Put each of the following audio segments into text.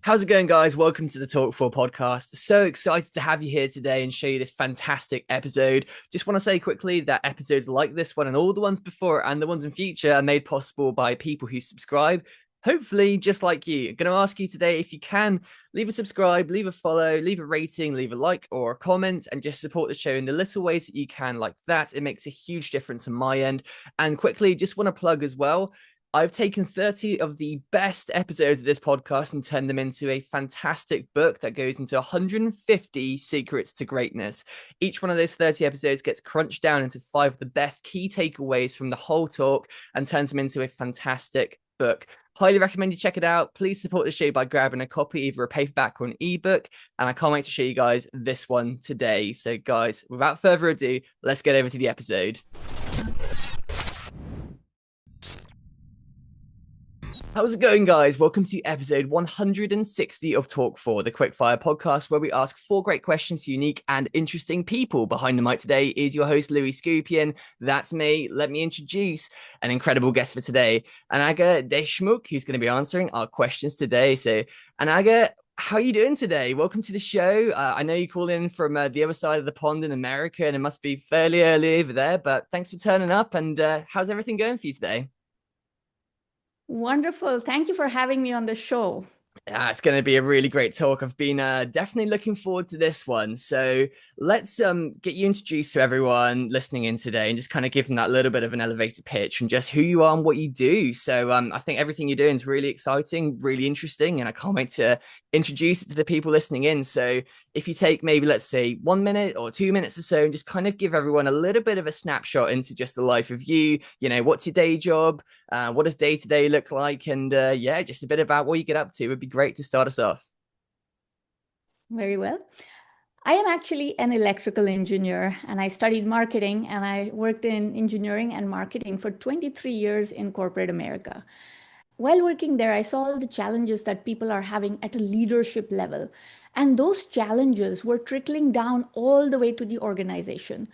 How's it going, guys? Welcome to the Talk4 podcast. So excited to have you here today and show you this fantastic episode. Just want to say quickly that episodes like this one and all the ones before and the ones in future are made possible by people who subscribe. Hopefully, just like you. I'm going to ask you today if you can leave a subscribe, leave a follow, leave a rating, leave a like or a comment, and just support the show in the little ways that you can, like that. It makes a huge difference on my end. And quickly, just want to plug as well. I've taken 30 of the best episodes of this podcast and turned them into a fantastic book that goes into 150 secrets to greatness. Each one of those 30 episodes gets crunched down into 5 of the best key takeaways from the whole talk and turns them into a fantastic book. Highly recommend you check it out. Please support the show by grabbing a copy, either a paperback or an ebook. And I can't wait to show you guys this one today. So guys, without further ado, let's get over to the episode. How's it going, guys? Welcome to episode 160 of Talk4, the quickfire podcast where we ask 4 great questions to unique and interesting people. Behind the mic today is your host, Skupien. That's me. Let me introduce an incredible guest for today, Anagha Deshmukh, who's going to be answering our questions today. So, Anagha, how are you doing today? Welcome to the show. I know you call in from the other side of the pond in America, and it must be fairly early over there, but thanks for turning up. And how's everything going for you today? Wonderful. Thank you for having me on the show. Yeah, it's going to be a really great talk. I've been definitely looking forward to this one. So let's get you introduced to everyone listening in today and just kind of give them that little bit of an elevator pitch and just who you are and what you do. So I think everything you're doing is really exciting, really interesting, and I can't wait to introduce it to the people listening in. So if you take maybe, let's say, 1 minute or 2 minutes or so and just kind of give everyone a little bit of a snapshot into just the life of you, what's your day job? What does day to day look like? And yeah, just a bit about what you get up to would be great to start us off. Very well. I am actually an electrical engineer and I studied marketing and I worked in engineering and marketing for 23 years in corporate America. While working there, I saw all the challenges that people are having at a leadership level. And those challenges were trickling down all the way to the organization.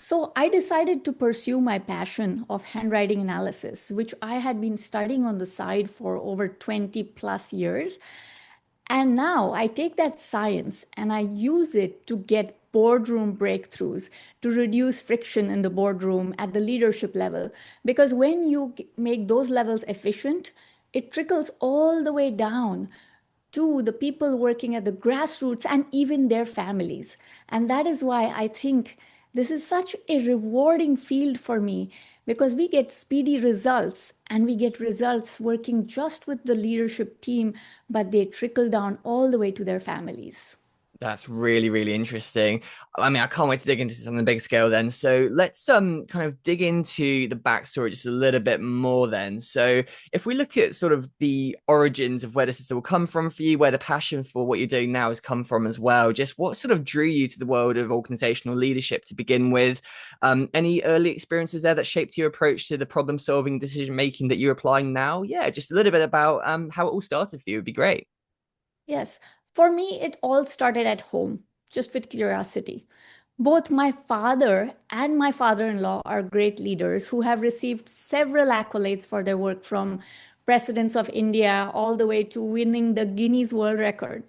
So I decided to pursue my passion of handwriting analysis, which I had been studying on the side for over 20 plus years. And now I take that science and I use it to get boardroom breakthroughs, to reduce friction in the boardroom at the leadership level. Because when you make those levels efficient, it trickles all the way down to the people working at the grassroots and even their families. And that is why I think this is such a rewarding field for me, because we get speedy results and we get results working just with the leadership team, but they trickle down all the way to their families. That's really, really interesting. I mean, I can't wait to dig into this on a big scale then. So let's kind of dig into the backstory just a little bit more then. So if we look at sort of the origins of where this has all come from for you, where the passion for what you're doing now has come from as well, just what sort of drew you to the world of organizational leadership to begin with? Any early experiences there that shaped your approach to the problem solving, decision making that you're applying now? Yeah, just a little bit about how it all started for you would be great. Yes, for me, it all started at home, just with curiosity. Both my father and my father in law are great leaders who have received several accolades for their work, from presidents of India all the way to winning the Guinness World Record.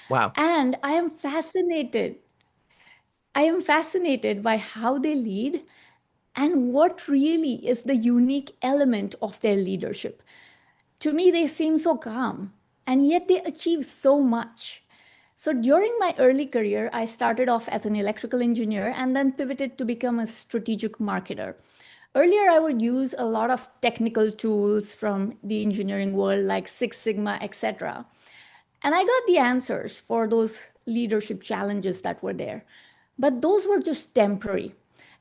Wow. And I am fascinated. I am fascinated by how they lead and what really is the unique element of their leadership. To me, they seem so calm, and yet they achieve so much. So during my early career, I started off as an electrical engineer and then pivoted to become a strategic marketer. Earlier, I would use a lot of technical tools from the engineering world like Six Sigma, etc. And I got the answers for those leadership challenges that were there. But those were just temporary.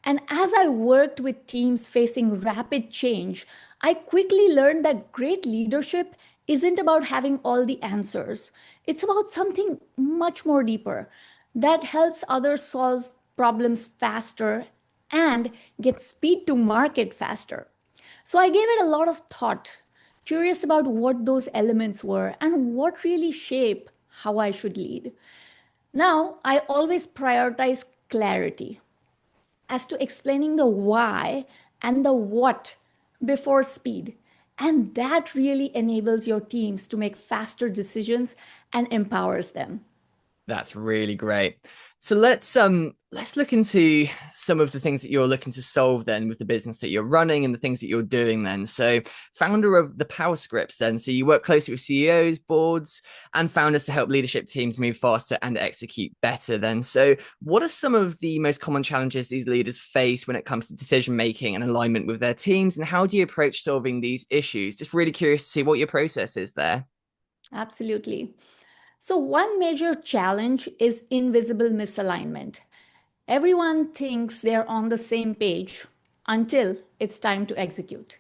And as I worked with teams facing rapid change, I quickly learned that great leadership isn't about having all the answers. It's about something much more deeper that helps others solve problems faster and get speed to market faster. So I gave it a lot of thought, curious about what those elements were and what really shape how I should lead. Now, I always prioritize clarity as to explaining the why and the what before speed. And that really enables your teams to make faster decisions and empowers them. That's really great. So let's look into some of the things that you're looking to solve then with the business that you're running and the things that you're doing then. So founder of the powerscripts then. So you work closely with CEOs, boards, and founders to help leadership teams move faster and execute better then. So what are some of the most common challenges these leaders face when it comes to decision making and alignment with their teams? And how do you approach solving these issues? Just really curious to see what your process is there. Absolutely. So, one major challenge is invisible misalignment. Everyone thinks they're on the same page until it's time to execute.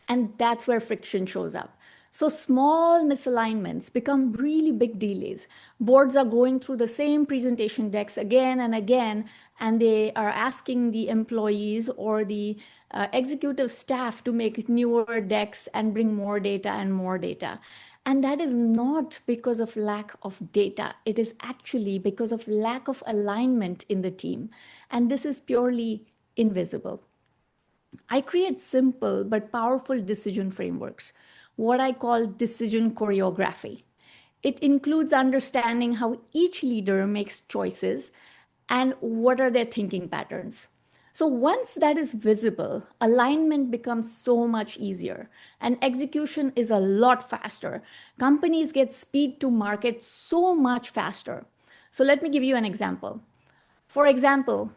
And that's where friction shows up. So small misalignments become really big delays. Boards are going through the same presentation decks again and again, and they are asking the employees or the executive staff to make newer decks and bring more data and more data. And that is not because of lack of data. It is actually because of lack of alignment in the team. And this is purely invisible. I create simple but powerful decision frameworks, what I call decision choreography. It includes understanding how each leader makes choices and what are their thinking patterns. So once that is visible, alignment becomes so much easier and execution is a lot faster. Companies get speed to market so much faster. So let me give you an example. For example,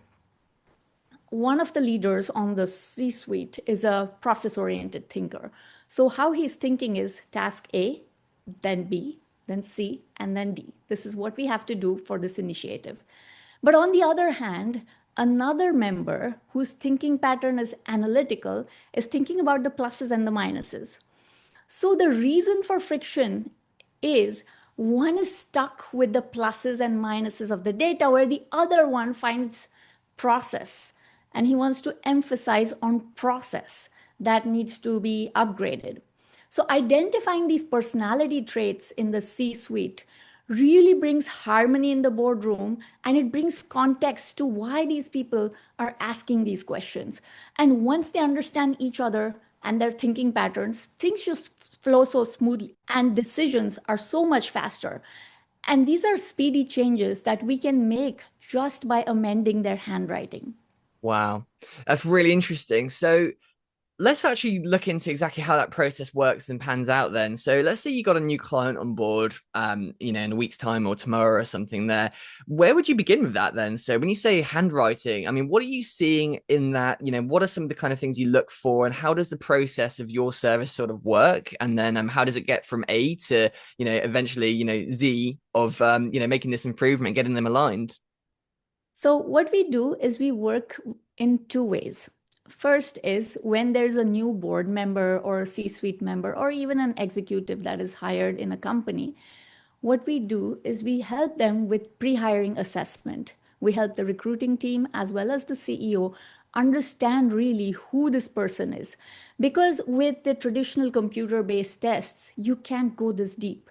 one of the leaders on the C suite is a process oriented thinker. So, how he's thinking is task A, then B, then C, and then D. This is what we have to do for this initiative. But on the other hand, another member whose thinking pattern is analytical is thinking about the pluses and the minuses. So the reason for friction is one is stuck with the pluses and minuses of the data, where the other one finds process and he wants to emphasize on process that needs to be upgraded. So identifying these personality traits in the C suite really brings harmony in the boardroom and it brings context to why these people are asking these questions. And once they understand each other and their thinking patterns, things just flow so smoothly and decisions are so much faster. And these are speedy changes that we can make just by amending their handwriting. Wow, that's really interesting. So let's actually look into exactly how that process works and pans out then. So let's say you got a new client on board, in a week's time or tomorrow or something there. Where would you begin with that then? So when you say handwriting, I mean, what are you seeing in that? What are some of the kind of things you look for and how does the process of your service sort of work? And then how does it get from A to, eventually, Z of, making this improvement, getting them aligned? So, what we do is we work in two ways. First is when there's a new board member or a C suite member or even an executive that is hired in a company, what we do is we help them with pre hiring assessment. We help the recruiting team as well as the CEO understand really who this person is. Because with the traditional computer based tests, you can't go this deep.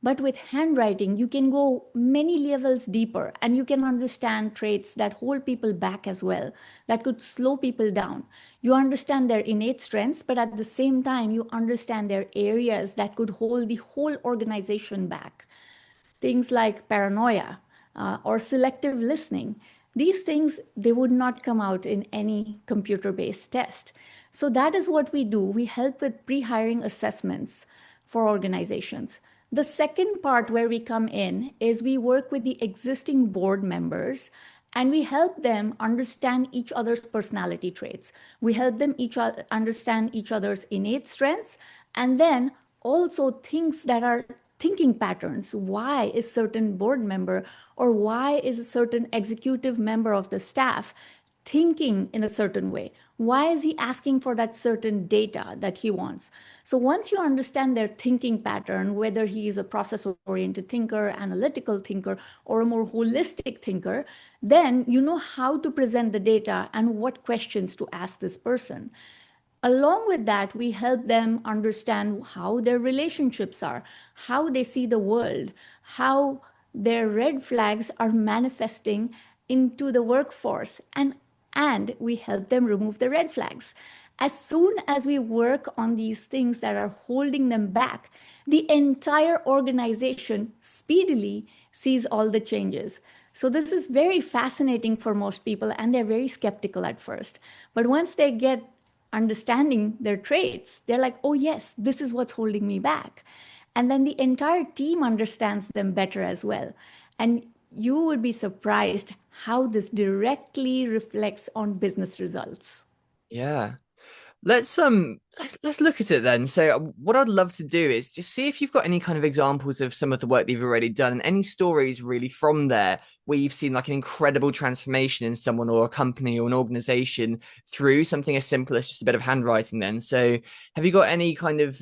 But with handwriting, you can go many levels deeper and you can understand traits that hold people back as well, that could slow people down. You understand their innate strengths, but at the same time, you understand their areas that could hold the whole organization back. Things like paranoia or selective listening. These things, they would not come out in any computer-based test. So that is what we do. We help with pre-hiring assessments for organizations. The second part where we come in is we work with the existing board members and we help them understand each other's personality traits. We help them understand each other's innate strengths and then also things that are thinking patterns. Why is certain board member or why is a certain executive member of the staff thinking in a certain way? Why is he asking for that certain data that he wants? So once you understand their thinking pattern, whether he is a process oriented thinker, analytical thinker, or a more holistic thinker, then you know how to present the data and what questions to ask this person. Along with that, we help them understand how their relationships are, how they see the world, how their red flags are manifesting into the workforce, and we help them remove the red flags. As soon as we work on these things that are holding them back, the entire organization speedily sees all the changes. So this is very fascinating for most people, and they're very skeptical at first. But once they get understanding their traits, they're like, oh yes, this is what's holding me back. And then the entire team understands them better as well. And you would be surprised how this directly reflects on business results. Yeah. Let's look at it then. So what I'd love to do is just see if you've got any kind of examples of some of the work that you've already done and any stories really from there where you've seen like an incredible transformation in someone or a company or an organization through something as simple as just a bit of handwriting then. So have you got any kind of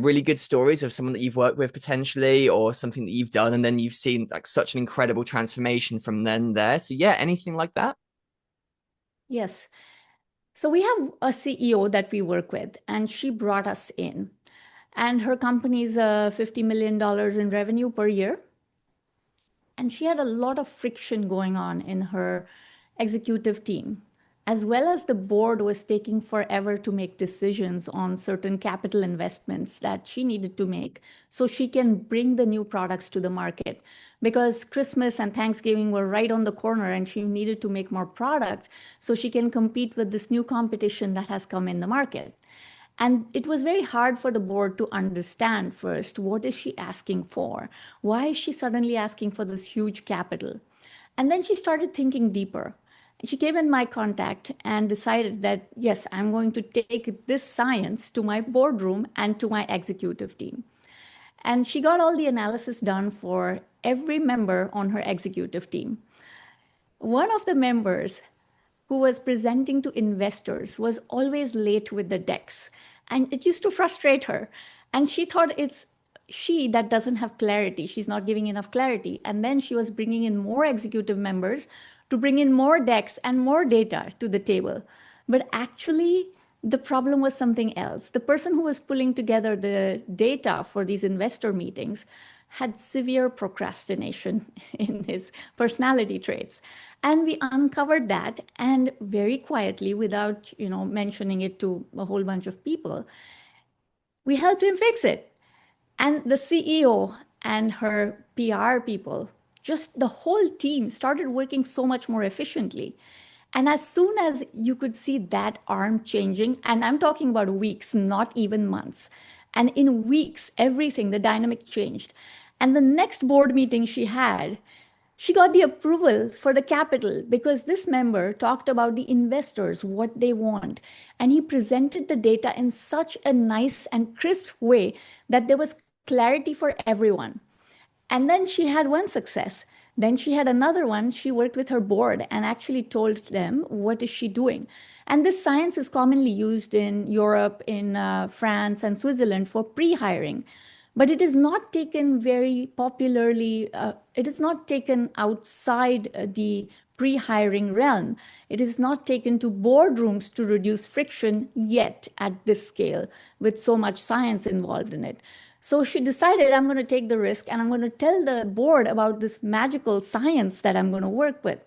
really good stories of someone that you've worked with potentially or something that you've done and then you've seen like such an incredible transformation from then there? So yeah, anything like that? Yes. So we have a CEO that we work with, and she brought us in. And her company is $50 million in revenue per year. And she had a lot of friction going on in her executive team, as well as the board was taking forever to make decisions on certain capital investments that she needed to make so she can bring the new products to the market. Because Christmas and Thanksgiving were right on the corner and she needed to make more product so she can compete with this new competition that has come in the market. And it was very hard for the board to understand first, what is she asking for? Why is she suddenly asking for this huge capital? And then she started thinking deeper. She came in my contact and decided that, yes, I'm going to take this science to my boardroom and to my executive team. And she got all the analysis done for every member on her executive team. One of the members who was presenting to investors was always late with the decks. And it used to frustrate her. And she thought it's she that doesn't have clarity. She's not giving enough clarity. And then she was bringing in more executive members to bring in more decks and more data to the table. But actually, the problem was something else. The person who was pulling together the data for these investor meetings had severe procrastination in his personality traits. And we uncovered that, and very quietly, without mentioning it to a whole bunch of people, we helped him fix it. And the CEO and her PR people, just the whole team started working so much more efficiently. And as soon as you could see that arm changing, and I'm talking about weeks, not even months, and in weeks, everything, the dynamic changed. And the next board meeting she had, she got the approval for the capital because this member talked about the investors, what they want. And he presented the data in such a nice and crisp way that there was clarity for everyone. And then she had one success. Then she had another one. She worked with her board and actually told them what is she doing. And this science is commonly used in Europe, in France and Switzerland for pre-hiring. But it is not taken very popularly, it is not taken outside the pre-hiring realm. It is not taken to boardrooms to reduce friction yet at this scale with so much science involved in it. So she decided, I'm going to take the risk and I'm going to tell the board about this magical science that I'm going to work with.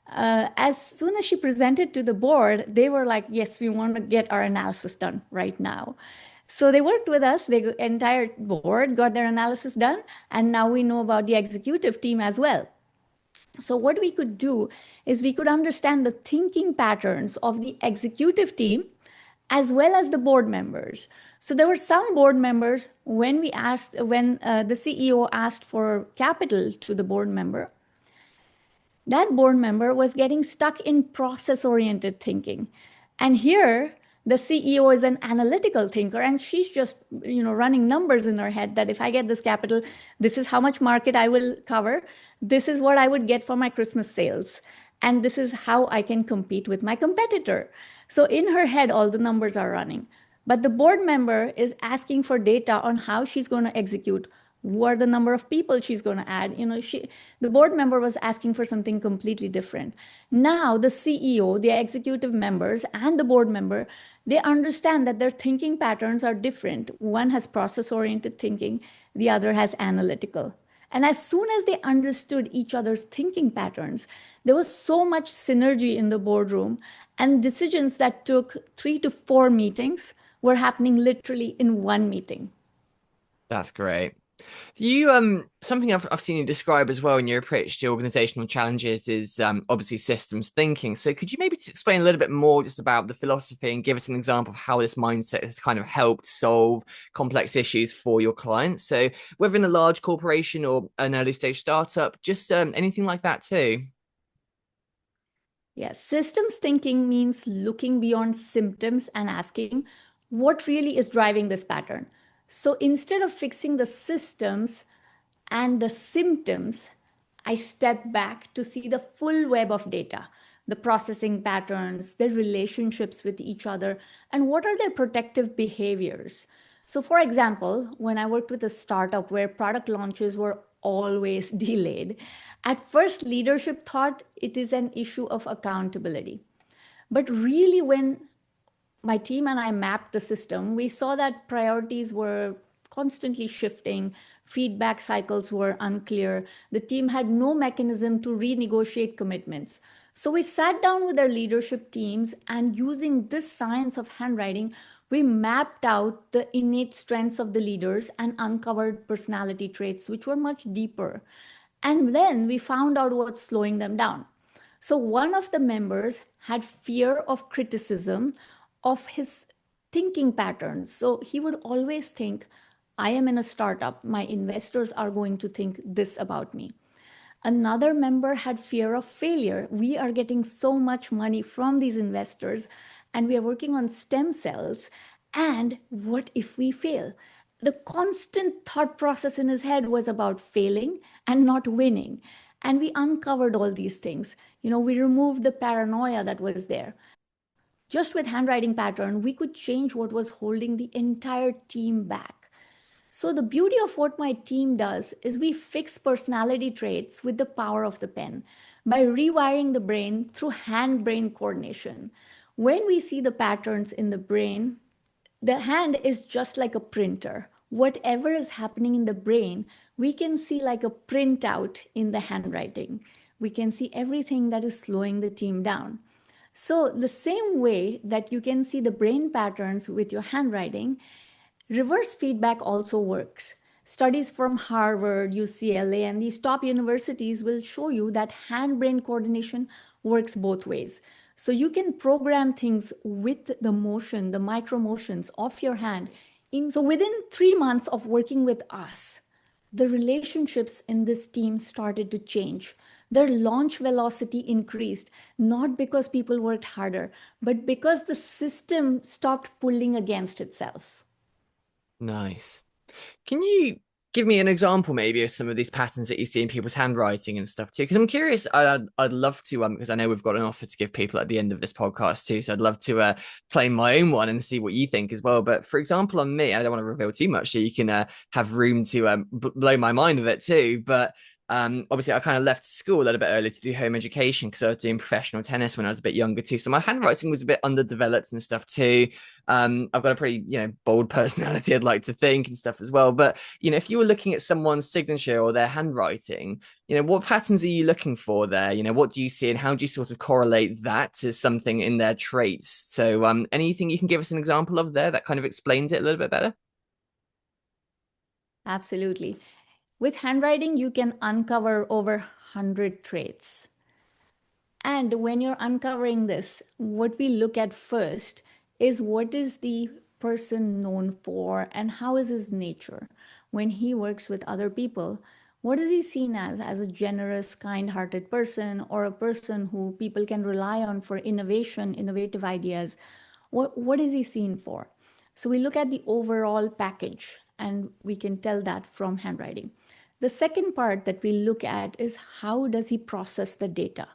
As soon as she presented to the board, they were like, yes, we want to get our analysis done right now. So they worked with us, the entire board got their analysis done, and now we know about the executive team as well. So what we could do is we could understand the thinking patterns of the executive team as well as the board members. So there were some board members when the CEO asked for capital to the board member, that board member was getting stuck in process-oriented thinking. And here, the CEO is an analytical thinker, and she's just running numbers in her head that if I get this capital, this is how much market I will cover. This is what I would get for my Christmas sales. And this is how I can compete with my competitor. So in her head, all the numbers are running. But the board member is asking for data on how she's going to execute, what are the number of people she's going to add. The board member was asking for something completely different. Now the CEO, the executive members, and the board member, they understand that their thinking patterns are different. One has process-oriented thinking, the other has analytical. And as soon as they understood each other's thinking patterns, there was so much synergy in the boardroom, and decisions that took 3 to 4 meetings were happening literally in one meeting. That's great. You something I've seen you describe as well in your approach to organizational challenges is obviously systems thinking. So could you maybe just explain a little bit more just about the philosophy and give us an example of how this mindset has kind of helped solve complex issues for your clients? So whether in a large corporation or an early stage startup, just anything like that too. Yes, systems thinking means looking beyond symptoms and asking what really is driving this pattern. So instead of fixing the systems and the symptoms, I step back to see the full web of data, the processing patterns, their relationships with each other, and what are their protective behaviors. So, for example, when I worked with a startup where product launches were always delayed, at first leadership thought it is an issue of accountability. But really, when my team and I mapped the system, we saw that priorities were constantly shifting, feedback cycles were unclear, the team had no mechanism to renegotiate commitments. So we sat down with our leadership teams, and using this science of handwriting, we mapped out the innate strengths of the leaders and uncovered personality traits which were much deeper. And then we found out what's slowing them down. So one of the members had fear of criticism of his thinking patterns. So he would always think, I am in a startup. My investors are going to think this about me. Another member had fear of failure. We are getting so much money from these investors, and we are working on stem cells. And what if we fail? The constant thought process in his head was about failing and not winning. And we uncovered all these things. We removed the paranoia that was there. Just with handwriting pattern, we could change what was holding the entire team back. So the beauty of what my team does is we fix personality traits with the power of the pen by rewiring the brain through hand-brain coordination. When we see the patterns in the brain, the hand is just like a printer. Whatever is happening in the brain, we can see like a printout in the handwriting. We can see everything that is slowing the team down. So, the same way that you can see the brain patterns with your handwriting, reverse feedback also works. Studies from Harvard, UCLA, and these top universities will show you that hand brain coordination works both ways. So you can program things with the motion, the micro motions of your hand. So within 3 months of working with us, the relationships in this team started to change. Their launch velocity increased, not because people worked harder, but because the system stopped pulling against itself. Nice. Can you give me an example maybe of some of these patterns that you see in people's handwriting and stuff too? Because I'm curious. I'd love to because I know we've got an offer to give people at the end of this podcast too. So I'd love to play my own one and see what you think as well. But for example, on me, I don't want to reveal too much, so you can have room to blow my mind with it too. But obviously, I kind of left school a little bit early to do home education because I was doing professional tennis when I was a bit younger too. So my handwriting was a bit underdeveloped and stuff too. I've got a pretty, bold personality, I'd like to think, and stuff as well. But, if you were looking at someone's signature or their handwriting, what patterns are you looking for there? What do you see and how do you sort of correlate that to something in their traits? So anything you can give us an example of there that kind of explains it a little bit better? Absolutely. With handwriting, you can uncover over 100 traits. And when you're uncovering this, what we look at first is what is the person known for and how is his nature. When he works with other people, what is he seen as? As a generous, kind hearted person or a person who people can rely on for innovation, innovative ideas? What is he seen for? So we look at the overall package and we can tell that from handwriting. The second part that we look at is how does he process the data?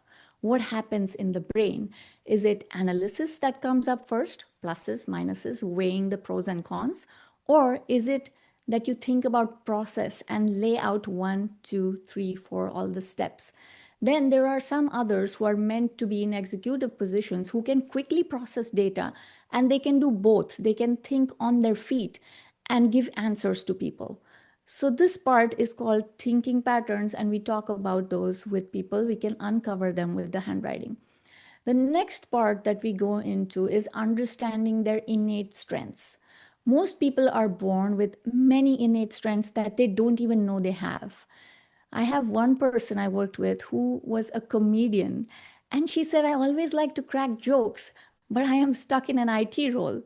What happens in the brain? Is it analysis that comes up first, pluses, minuses, weighing the pros and cons? Or is it that you think about process and lay out 1, 2, 3, 4, all the steps? Then there are some others who are meant to be in executive positions who can quickly process data and they can do both. They can think on their feet and give answers to people. So this part is called thinking patterns, and we talk about those with people. We can uncover them with the handwriting. The next part that we go into is understanding their innate strengths. Most people are born with many innate strengths that they don't even know they have. I have one person I worked with who was a comedian, and she said, I always like to crack jokes, but I am stuck in an IT role.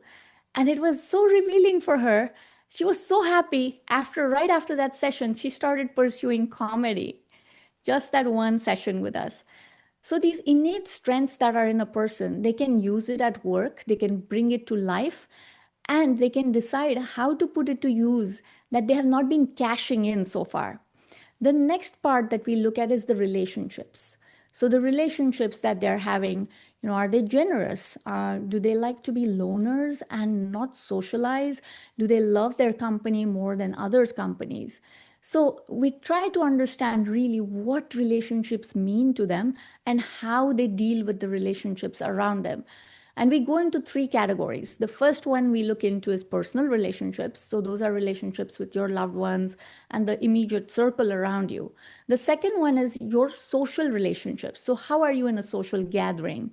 And it was so revealing for her. She was so happy right after that session, she started pursuing comedy. Just that one session with us. So these innate strengths that are in a person, they can use it at work, they can bring it to life, and they can decide how to put it to use that they have not been cashing in so far. The next part that we look at is the relationships. So the relationships that they're having, are they generous? Do they like to be loners and not socialize? Do they love their company more than others' companies? So we try to understand really what relationships mean to them and how they deal with the relationships around them. And we go into three categories. The first one we look into is personal relationships. So those are relationships with your loved ones and the immediate circle around you. The second one is your social relationships. So how are you in a social gathering?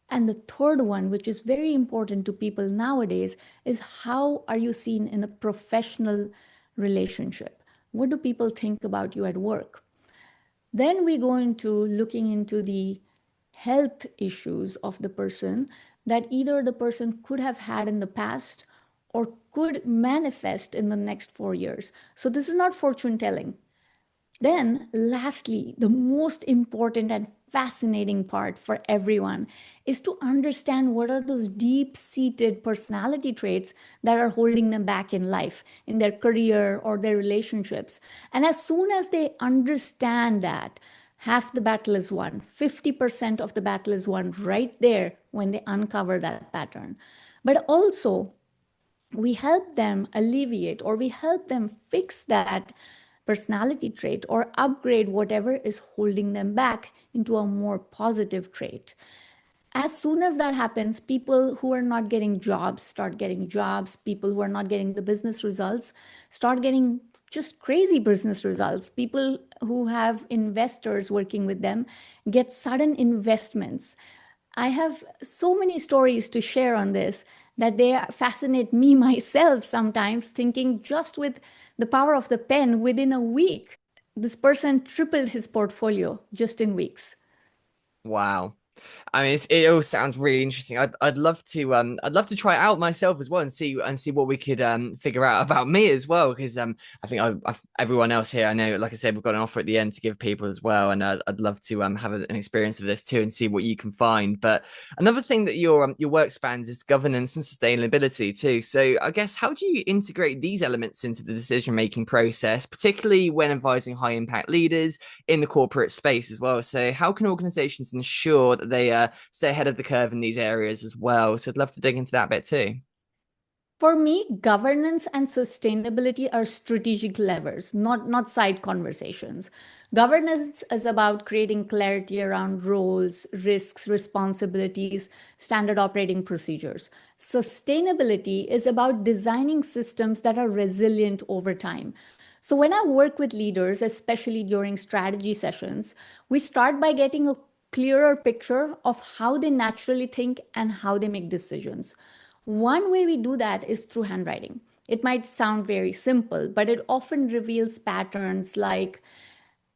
And the third one, which is very important to people nowadays, is how are you seen in a professional relationship? What do people think about you at work? Then we go into looking into the health issues of the person that either the person could have had in the past or could manifest in the next 4 years. So this is not fortune telling. Then, lastly, the most important and fascinating part for everyone is to understand what are those deep seated personality traits that are holding them back in life, in their career or their relationships. And as soon as they understand that, half the battle is won. 50% of the battle is won right there when they uncover that pattern. But also, we help them alleviate or we help them fix that personality trait or upgrade whatever is holding them back into a more positive trait. As soon as that happens, people who are not getting jobs start getting jobs. People who are not getting the business results start getting just crazy business results. People who have investors working with them get sudden investments. I have so many stories to share on this that they fascinate me myself sometimes, thinking just with the power of the pen within a week, this person tripled his portfolio just in weeks. Wow. I mean, it all sounds really interesting. I'd love to try it out myself as well and see what we could figure out about me as well, because I think everyone else here, I know, like I said, we've got an offer at the end to give people as well, and I'd love to have an experience of this too and see what you can find. But another thing that your work spans is governance and sustainability too. So I guess, how do you integrate these elements into the decision making process, particularly when advising high impact leaders in the corporate space as well? So how can organizations ensure that they stay ahead of the curve in these areas as well? So I'd love to dig into that bit too. For me, governance and sustainability are strategic levers, not side conversations. Governance is about creating clarity around roles, risks, responsibilities, standard operating procedures. Sustainability is about designing systems that are resilient over time. So when I work with leaders, especially during strategy sessions, we start by getting a clearer picture of how they naturally think and how they make decisions. One way we do that is through handwriting. It might sound very simple, but it often reveals patterns like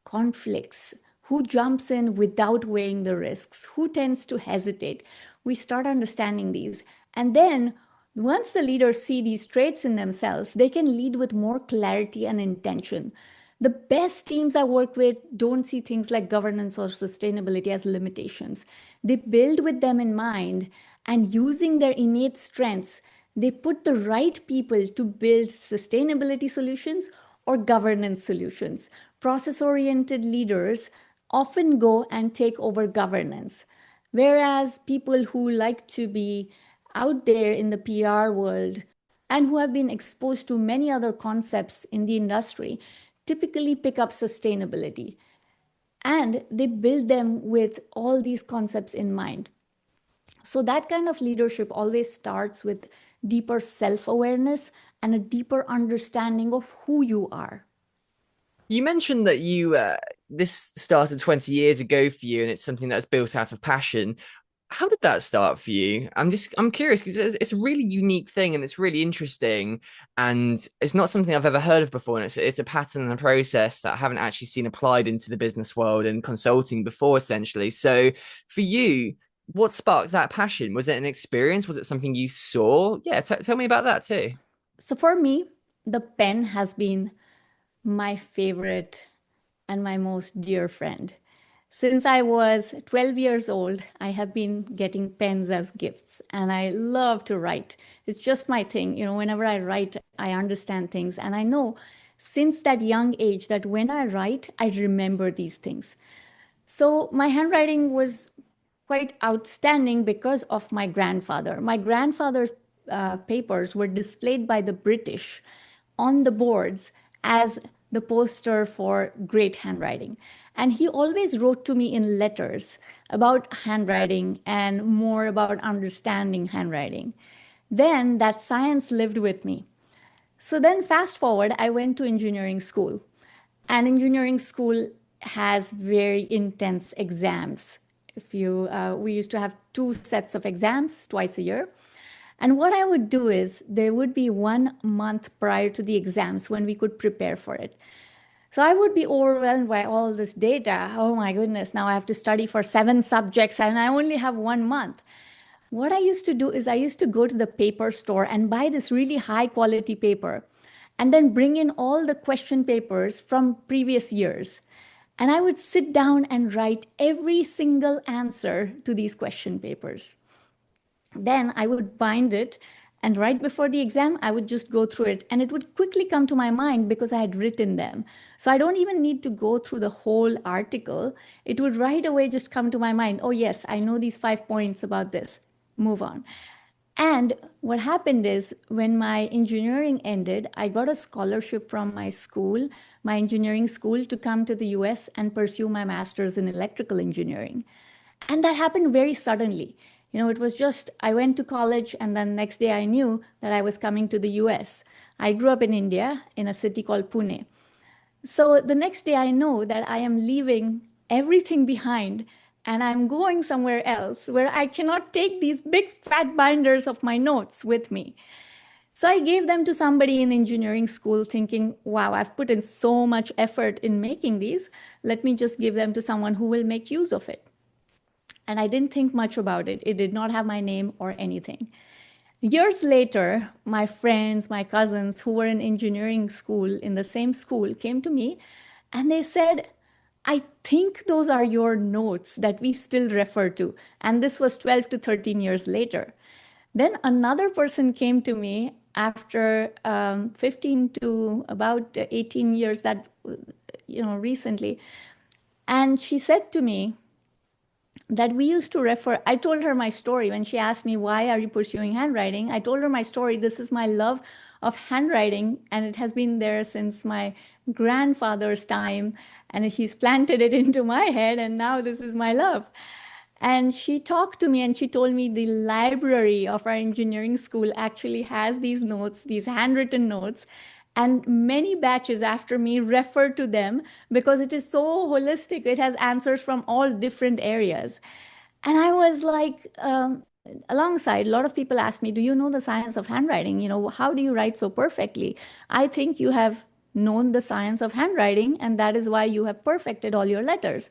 conflicts. Who jumps in without weighing the risks? Who tends to hesitate? We start understanding these. And then once the leaders see these traits in themselves, they can lead with more clarity and intention. The best teams I work with don't see things like governance or sustainability as limitations. They build with them in mind, and using their innate strengths, they put the right people to build sustainability solutions or governance solutions. Process oriented leaders often go and take over governance, whereas people who like to be out there in the PR world and who have been exposed to many other concepts in the industry typically pick up sustainability, and they build them with all these concepts in mind. So that kind of leadership always starts with deeper self-awareness, and a deeper understanding of who you are. You mentioned that this started 20 years ago for you, and it's something that's built out of passion. How did that start for you? I'm curious because it's a really unique thing and it's really interesting, and it's not something I've ever heard of before. And it's a pattern and a process that I haven't actually seen applied into the business world and consulting before, essentially. So for you, what sparked that passion? Was it an experience? Was it something you saw? Yeah, tell me about that too. So for me, the pen has been my favorite and my most dear friend. Since I was 12 years old, I have been getting pens as gifts, and I love to write. It's just my thing. Whenever I write, I understand things, and I know since that young age that when I write, I remember these things. So my handwriting was quite outstanding because of my grandfather. My grandfather's papers were displayed by the British on the boards as the poster for great handwriting. And he always wrote to me in letters about handwriting and more about understanding handwriting. Then that science lived with me. So then, fast forward, I went to engineering school. And engineering school has very intense exams. We used to have two sets of exams twice a year. And what I would do is there would be 1 month prior to the exams when we could prepare for it. So I would be overwhelmed by all this data. Oh my goodness, now I have to study for 7 subjects and I only have 1 month. What I used to do is I used to go to the paper store and buy this really high quality paper and then bring in all the question papers from previous years. And I would sit down and write every single answer to these question papers. Then I would bind it, and right before the exam, I would just go through it, and it would quickly come to my mind because I had written them. So I don't even need to go through the whole article. It would right away just come to my mind. Oh, yes, I know these 5 points about this. Move on. And what happened is when my engineering ended, I got a scholarship from my school, my engineering school, to come to the US and pursue my master's in electrical engineering. And that happened very suddenly. It was just, I went to college and then next day I knew that I was coming to the US. I grew up in India in a city called Pune. So the next day I know that I am leaving everything behind and I'm going somewhere else where I cannot take these big fat binders of my notes with me. So I gave them to somebody in engineering school thinking, wow, I've put in so much effort in making these. Let me just give them to someone who will make use of it. And I didn't think much about it. It did not have my name or anything. Years later, my friends, my cousins who were in engineering school in the same school came to me and they said, I think those are your notes that we still refer to. And this was 12 to 13 years later. Then another person came to me after 15 to about 18 years recently. And she said to me, that we used to refer. I told her my story when she asked me, why are you pursuing handwriting? I told her my story. This is my love of handwriting, and it has been there since my grandfather's time, and he's planted it into my head, and now this is my love. And she talked to me and she told me the library of our engineering school actually has these notes, these handwritten notes, and many batches after me refer to them because it is so holistic. It has answers from all different areas. And I was like, alongside, a lot of people ask me, do you know the science of handwriting? How do you write so perfectly? I think you have known the science of handwriting, and that is why you have perfected all your letters.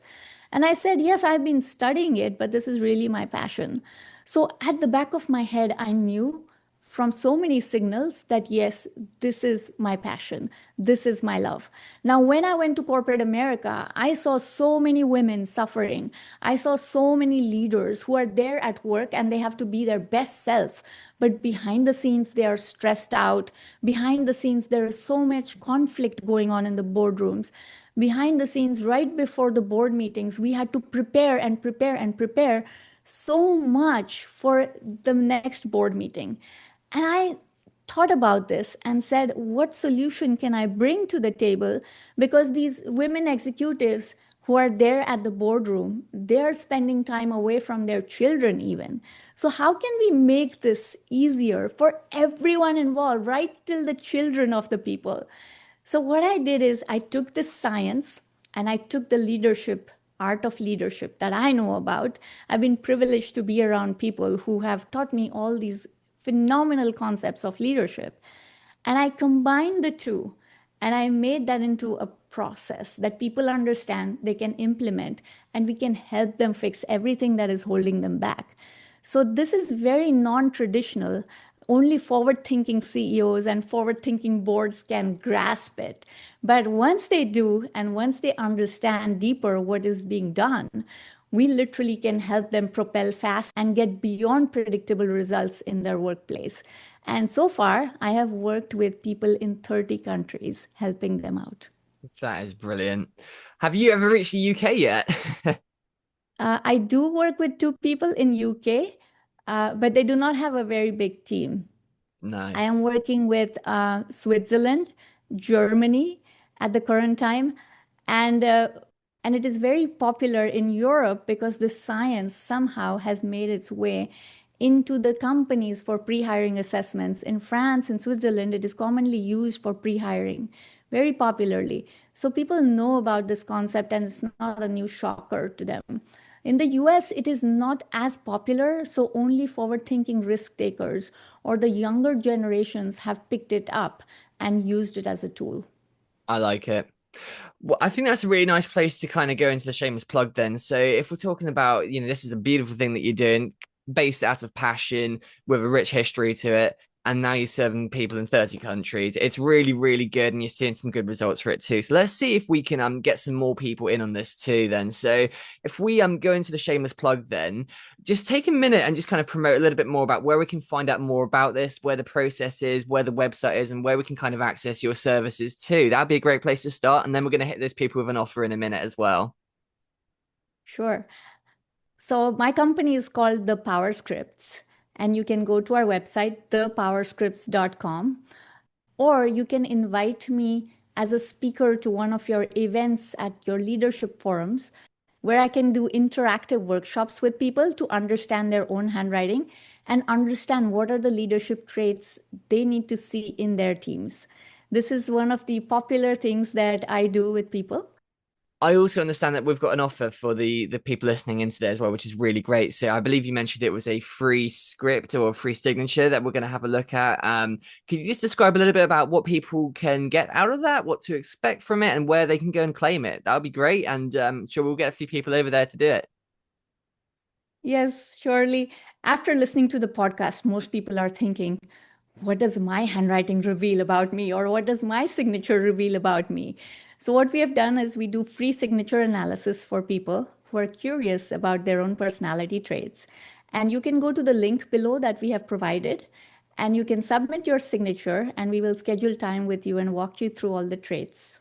And I said, yes, I've been studying it, but this is really my passion. So at the back of my head, I knew from so many signals that yes, this is my passion. This is my love. Now, when I went to corporate America, I saw so many women suffering. I saw so many leaders who are there at work and they have to be their best self. But behind the scenes, they are stressed out. Behind the scenes, there is so much conflict going on in the boardrooms. Behind the scenes, right before the board meetings, we had to prepare and prepare and prepare so much for the next board meeting. And I thought about this and said, what solution can I bring to the table? Because these women executives who are there at the boardroom, they're spending time away from their children even. So how can we make this easier for everyone involved, right till the children of the people? So what I did is I took this science and I took the leadership, art of leadership that I know about. I've been privileged to be around people who have taught me all these phenomenal concepts of leadership. And I combined the two and I made that into a process that people understand, they can implement, and we can help them fix everything that is holding them back. So this is very non-traditional. Only forward-thinking CEOs and forward-thinking boards can grasp it. But once they do, and once they understand deeper what is being done, we literally can help them propel fast and get beyond predictable results in their workplace. And so far, I have worked with people in 30 countries, helping them out. That is brilliant. Have you ever reached the UK yet? I do work with two people in UK, but they do not have a very big team. I am Nice. working with Switzerland, Germany at the current time, and uh, and it is very popular in Europe because the science somehow has made its way into the companies for pre-hiring assessments. In France and Switzerland, it is commonly used for pre-hiring very popularly. So people know about this concept and it's not a new shocker to them. In the US, it is not as popular, so only forward-thinking risk takers or the younger generations have picked it up and used it as a tool. I like it. Well, I think that's a really nice place to kind of go into the shameless plug then. So if we're talking about, this is a beautiful thing that you're doing, based out of passion with a rich history to it, and now you're serving people in 30 countries. It's really, really good, and you're seeing some good results for it too. So let's see if we can get some more people in on this too then. So if we go into the shameless plug then, just take a minute and just kind of promote a little bit more about where we can find out more about this, where the process is, where the website is, and where we can kind of access your services too. That'd be a great place to start. And then we're going to hit those people with an offer in a minute as well. Sure. So my company is called the Powerscripts, and you can go to our website, thepowerscripts.com, or you can invite me as a speaker to one of your events at your leadership forums, where I can do interactive workshops with people to understand their own handwriting and understand what are the leadership traits they need to see in their teams. This is one of the popular things that I do with people. I also understand that we've got an offer for the people listening in today as well, which is really great. So I believe you mentioned it was a free script or a free signature that we're going to have a look at. Could you just describe a little bit about what people can get out of that, what to expect from it, and where they can go and claim it? That would be great, and sure we'll get a few people over there to do it. Yes, surely. After listening to the podcast, most people are thinking, what does my handwriting reveal about me? Or what does my signature reveal about me? So, what we have done is we do free signature analysis for people who are curious about their own personality traits. And you can go to the link below that we have provided, and you can submit your signature, and we will schedule time with you and walk you through all the traits.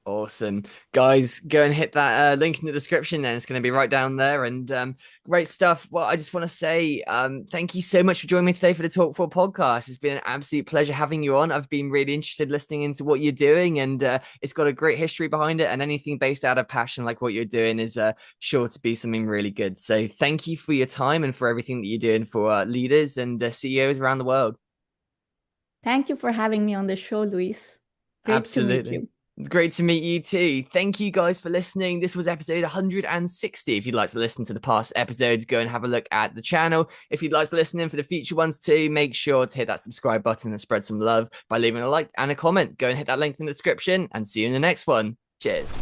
Awesome. Guys, go and hit that link in the description then. It's going to be right down there. And great stuff. Well, I just want to say thank you so much for joining me today for the Talk4 podcast. It's been an absolute pleasure having you on. I've been really interested listening into what you're doing, and it's got a great history behind it. And anything based out of passion like what you're doing is sure to be something really good. So thank you for your time and for everything that you're doing for leaders and CEOs around the world. Thank you for having me on the show, Luis. Great to meet Absolutely. you. It's great to meet you too. Thank you guys for listening. This was episode 160. If you'd like to listen to the past episodes, go and have a look at the channel. If you'd like to listen in for the future ones too, make sure to hit that subscribe button and spread some love by leaving a like and a comment. Go and hit that link in the description and see you in the next one. Cheers.